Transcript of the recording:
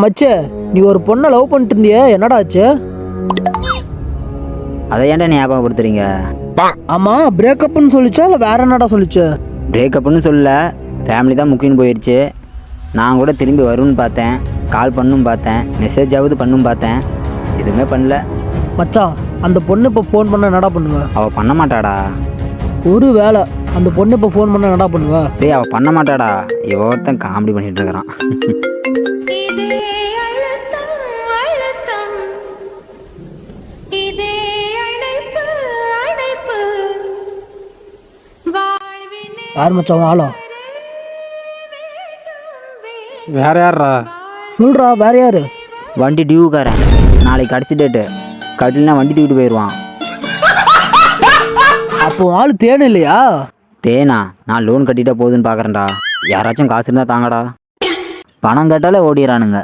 மச்சே, நீ ஒரு பொண்ணை லவ் பண்ணிட்டு இருந்தியே, என்னடா ஆச்சு? அதை ஏன்டா ஞாபகப்படுத்துறீங்க? ஆமா, பிரேக்கப்னு சொல்லிச்சா இல்லை வேற என்னடா சொல்லிச்சு? பிரேக்கப்னு சொல்லல, ஃபேமிலி தான் முக்கியம்னு போயிடுச்சு. நான் கூட திரும்பி வரும்னு பார்த்தேன், கால் பண்ணும் பார்த்தேன், மெசேஜாவது பண்ணும் பார்த்தேன், எதுவுமே பண்ணல. மச்சான், அந்த பொண்ணு இப்போ ஃபோன் பண்ண என்னடா பண்ணுவ? அவள் பண்ண மாட்டாடா. ஒரு வேளை அந்த பொண்ணு இப்போ ஃபோன் பண்ண என்னடா பண்ணுவ? டேய், அவள் பண்ண மாட்டாடா. ஒருத்தன் காமெடி பண்ணிட்டு இருக்கிறான். யார் மச்சான் ஆளா? வேற யாரா? சொல்றா, வேற யாரு? வண்டி டியூக்காரன். நாளைக்கு கடைசி டேட்டு. கட்டில்னா வண்டி தூக்கிட்டு போயிடுவான். அப்போ ஆள் தேனு இல்லையா? தேனா? நான் லோன் கட்டிட்டா போகுதுன்னு பார்க்குறேன்டா. யாராச்சும் காசு இருந்தால் தாங்கடா. பணம் கேட்டாலே ஓடிறானுங்க.